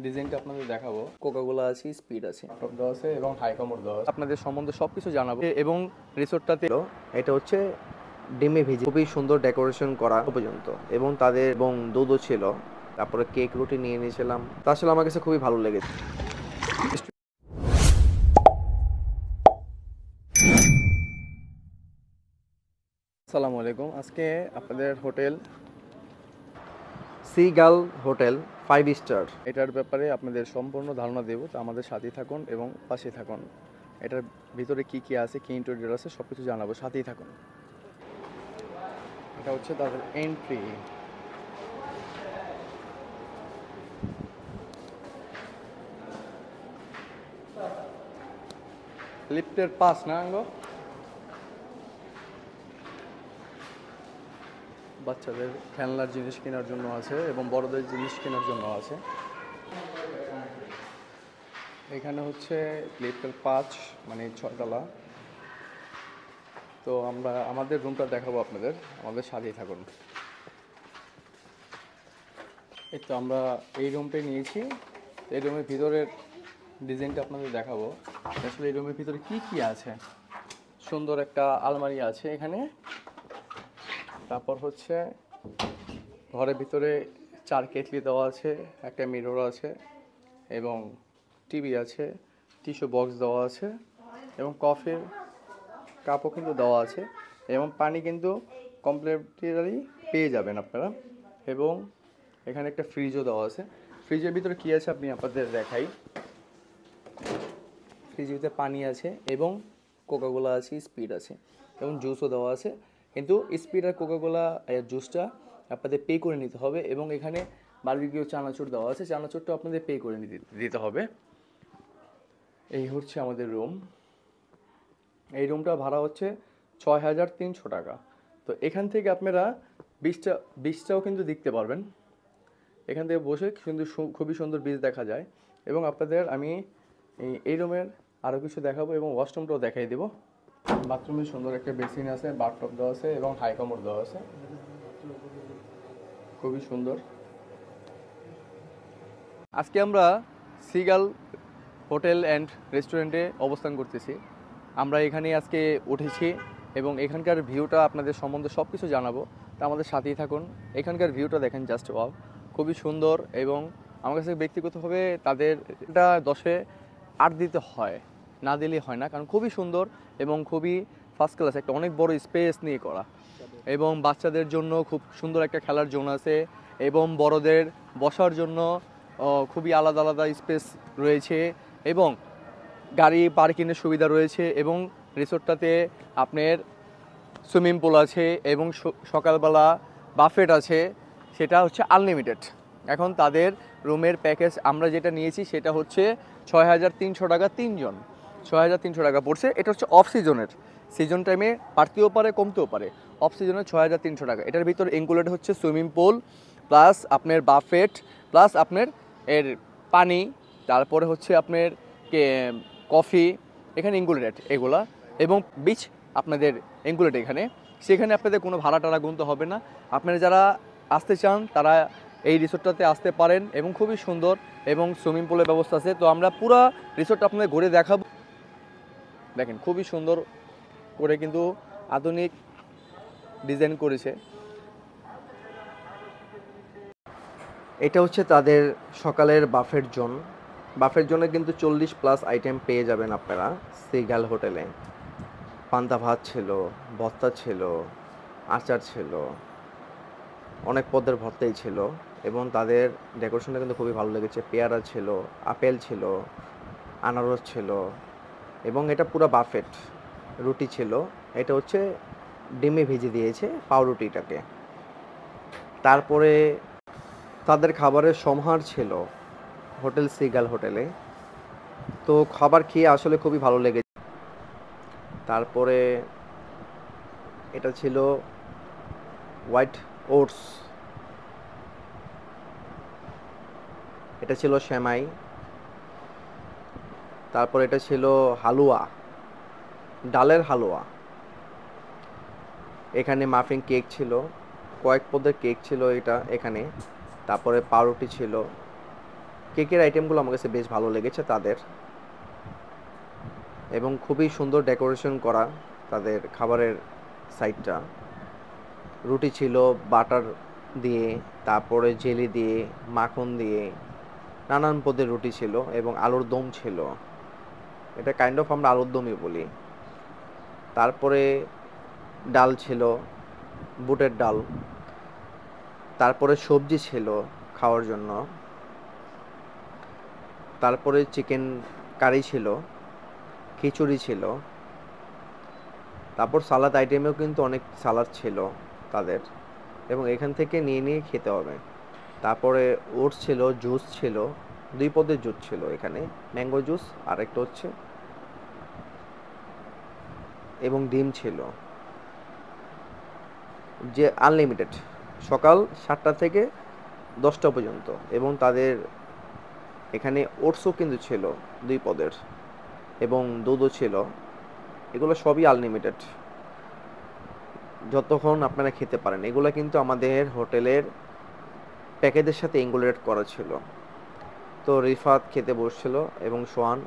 ডিজাইনটা আপনাদের দেখাবো। কোকাকোলা আছে, স্পিড আছে, টপ দেওয়া আছে এবং হাই কমোড দেওয়া আছে। আপনাদের সম্বন্ধে সবকিছু জানাবো এবং রিসোর্টটাতে এটা হচ্ছে ডিমে ভিজি, খুবই সুন্দর ডেকোরেশন করা পর্যন্ত, এবং তাদের এবং দুধও ছিল, তারপরে কেক রুটি নিয়ে নিয়েছিলাম। তা আসলে আমার কাছে খুবই ভালো লেগেছে। আসসালামু আলাইকুম। আজকে আপনাদের হোটেল সিগাল হোটেল 5 স্টার, এটার ব্যাপারে আপনাদের সম্পূর্ণ ধারণা দেব। তো আমাদের সাথেই থাকুন এবং পাশে থাকুন। এটার ভিতরে কি কি আছে, কি ইন্টেরিয়র আছে, সব কিছু জানাবো, সাথেই থাকুন। এটা হচ্ছে তাদের এন্ট্রি। লিফটের পাস না আঙ্গো? বাচ্চাদের খেলনার জিনিস কেনার জন্য আছে এবং বড়দের জিনিস কেনার জন্য আছে। এখানে হচ্ছে লিফটের 5 মানে 6 তলা। তো আমরা আমাদের রুমটা দেখাবো আপনাদের, আমাদের সাথেই থাকুন। এই তো আমরা এই রুমটাই নিয়েছি। এই রুমের ভিতরের ডিজাইনটা আপনাদের দেখাবো। আসলে এই রুমের ভিতরে কি কি আছে। সুন্দর একটা আলমারি আছে এখানে। তারপর হচ্ছে ঘরের ভিতরে 4 কেটলি দেওয়া আছে, একটা মিরর আছে এবং টিভি আছে, টিস্যু বক্স দেওয়া আছে এবং কফির কাপও কিন্তু দেওয়া আছে এবং পানি কিন্তু কমপ্লিটলি পেয়ে যাবেন আপনারা। এবং এখানে একটা ফ্রিজও দেওয়া আছে। ফ্রিজের ভিতরে কী আছে আপনি আপনাদের দেখাই। ফ্রিজের ভিতরে পানি আছে এবং কোকাকোলা আছে, স্পিড আছে এবং জুসও দেওয়া আছে। কিন্তু স্পিড আর কোকাকোলা জুসটা আপনাদের পে করে নিতে হবে এবং এখানে বারবিকিউ চানাচুর দেওয়া আছে, চানাচুরটা আপনাদের পে করে দিতে হবে। এই হচ্ছে আমাদের রুম। এই রুমটা ভাড়া হচ্ছে 6,300 টাকা। তো এখান থেকে আপনারা বিচটাও কিন্তু দেখতে পারবেন। এখান থেকে বসে কিন্তু খুবই সুন্দর বিচ দেখা যায়। এবং আপনাদের আমি এই রুমের আরও কিছু দেখাবো এবং ওয়াশরুমটাও দেখাই দেবো। বাথরুমে সুন্দর একটা বেসিন আছে, বাথটব দেওয়া আছে এবং হাই কমোড দেওয়া আছে, খুবই সুন্দর। আজকে আমরা সিগাল হোটেল অ্যান্ড রেস্টুরেন্টে অবস্থান করতেছি। আমরা এখানে আজকে উঠেছি এবং এখানকার ভিউটা আপনাদের সম্বন্ধে সব কিছু জানাবো। তা আমাদের সাথেই থাকুন। এখানকার ভিউটা দেখেন, জাস্ট ওয়াও, খুবই সুন্দর। এবং আমার কাছে ব্যক্তিগতভাবে তাদের এটা 10-এ 8 দিতে হয়, না দিলেই হয় না, কারণ খুবই সুন্দর এবং খুবই ফার্স্ট ক্লাস। একটা অনেক বড় স্পেস নিয়ে করা এবং বাচ্চাদের জন্য খুব সুন্দর একটা খেলার জোন আছে এবং বড়দের বসার জন্য খুবই আলাদা আলাদা স্পেস রয়েছে এবং গাড়ি পার্কিংয়ের সুবিধা রয়েছে এবং রিসোর্টটাতে আপনার সুইমিং পুল আছে এবং সকালবেলা বাফেট আছে, সেটা হচ্ছে আনলিমিটেড। এখন তাদের রুমের প্যাকেজ আমরা যেটা নিয়েছি সেটা হচ্ছে 6,300 টাকা, 3 জন 6,300 টাকা পড়ছে। এটা হচ্ছে অফ সিজনের, সিজন টাইমে বাড়তেও পারে কমতেও পারে। অফ সিজনে 6,300 টাকা। এটার ভিতর ইনক্লুডেড হচ্ছে সুইমিং পুল প্লাস আপনার বাফেট প্লাস আপনার এর পানি, তারপরে হচ্ছে আপনার কফি এখানে ইনক্লুডেড এগুলা, এবং বিচ আপনাদের ইনক্লুডেড এখানে। সেখানে আপনাদের কোনো ভাড়া টাড়া গুনতে হবে না। আপনারা যারা আসতে চান তারা এই রিসোর্টটাতে আসতে পারেন এবং খুবই সুন্দর এবং সুইমিং পুলের ব্যবস্থা আছে। তো আমরা পুরো রিসোর্টটা আপনাদের ঘুরে দেখাবো। দেখেন খুবই সুন্দর করে কিন্তু আধুনিক ডিজাইন করেছে। এটা হচ্ছে তাদের সকালের বাফেট জোন। বাফেট জোনে কিন্তু 40+ আইটেম পেয়ে যাবেন আপনারা সিগাল হোটেলে। পান্তা ভাত ছিল, ভর্তা ছিল, আচার ছিল, অনেক পদের ভর্তাই ছিল, এবং তাদের ডেকোরেশনটা কিন্তু খুবই ভালো লেগেছে। পেয়ারা ছিল, আপেল ছিল, আনারস ছিল, এবং এটা পুরো বাফেট। রুটি ছিল, এটা হচ্ছে ডিমে ভেজে দিয়েছে পাউরুটিটাকে। তারপরে তাদের খাবারের সমাহার ছিল হোটেল সিগাল হোটেলে। তো খাবার খেয়ে আসলে খুবই ভালো লেগেছে। তারপরে এটা ছিল হোয়াইট ওটস, এটা ছিল সেমাই, তারপর এটা ছিল হালুয়া, ডালের হালুয়া। এখানে মাফিন কেক ছিল, কয়েক পদের কেক ছিল এটা এখানে। তারপরে পাউরুটি ছিল, কেকের আইটেমগুলো আমার কাছে বেশ ভালো লেগেছে তাদের, এবং খুবই সুন্দর ডেকোরেশন করা তাদের খাবারের সাইডটা। রুটি ছিল বাটার দিয়ে, তারপরে জেলি দিয়ে, মাখন দিয়ে, নানান পদের রুটি ছিল এবং আলুর দম ছিল। এটা কাইন্ড অফ আমরা আলুর দমই বলি। তারপরে ডাল ছিল, বুটের ডাল। তারপরে সবজি ছিল খাওয়ার জন্য। তারপরে চিকেন কারি ছিল, খিচুড়ি ছিল। তারপর সালাদ আইটেমেও কিন্তু অনেক সালাদ ছিল তাদের, এবং এখান থেকে নিয়ে নিয়ে খেতে হবে। তারপরে ওটস ছিল, জুস ছিল, 2 পদের জুস ছিল এখানে, ম্যাঙ্গো জুস আর একটা হচ্ছে, এবং ডিম ছিল, যে আনলিমিটেড সকাল 7টা থেকে 10টা পর্যন্ত। এবং তাদের এখানে ওটসও কিন্তু ছিল 2 পদের, এবং দুধও ছিল। এগুলো সবই আনলিমিটেড, যতক্ষণ আপনারা খেতে পারেন। এগুলো কিন্তু আমাদের হোটেলের প্যাকেজের সাথে ইনক্লুডেড করা ছিল। তো রিফাত খেতে বসছিল এবং সোহান,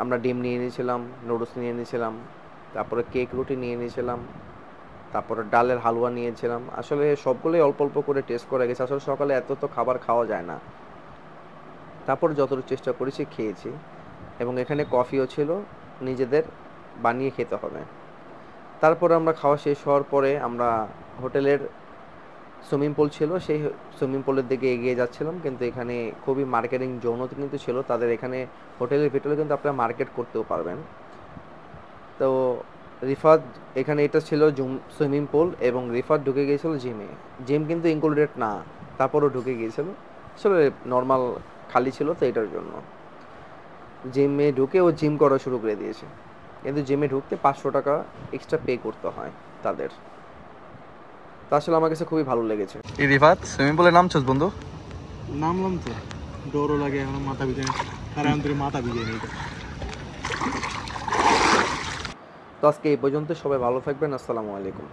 আমরা ডিম নিয়ে নিয়েছিলাম, নুডলস নিয়ে নিয়েছিলাম, তারপরে কেক রুটি নিয়ে নিয়েছিলাম, তারপরে ডালের হালুয়া নিয়েছিলাম। আসলে সবগুলোই অল্প অল্প করে টেস্ট করে গেছে। আসলে সকালে এত তো খাবার খাওয়া যায় না, তারপর যতটুকু চেষ্টা করেছি খেয়েছি। এবং এখানে কফিও ছিল, নিজেদের বানিয়ে খেতে হবে। তারপরে আমরা খাওয়া শেষ হওয়ার পরে আমরা হোটেলের সুইমিং পুল ছিল, সেই সুইমিং পুলের দিকে এগিয়ে যাচ্ছিলাম। কিন্তু এখানে খুবই মার্কেটিং জোনও কিন্তু ছিল তাদের। এখানে হোটেলের ভিতরে কিন্তু আপনারা মার্কেট করতেও পারবেন। তো রিফাত, এখানে এটা ছিল সুইমিং পুল, এবং রিফাত ঢুকে গিয়েছিল জিমে। জিম কিন্তু ইনক্লুডেড না, তারপরও ঢুকে গিয়েছিল। আসলে নর্মাল খালি ছিল তো, এটার জন্য জিমে ঢুকে ও জিম করা শুরু করে দিয়েছে। কিন্তু জিমে ঢুকতে 500 টাকা এক্সট্রা পে করতে হয় তাদের। তা আসলে আমার কাছে খুবই ভালো লেগেছে। এই রিফাত সুইমিং পুলে নামছস বন্ধু? নামলাম তো, ডরও লাগে, এখন মাথা ভিজে, কারণ মাথা ভিজে নেই। তো আজকে এই পর্যন্ত, সবাই ভালো থাকবেন। আসসালামু আলাইকুম।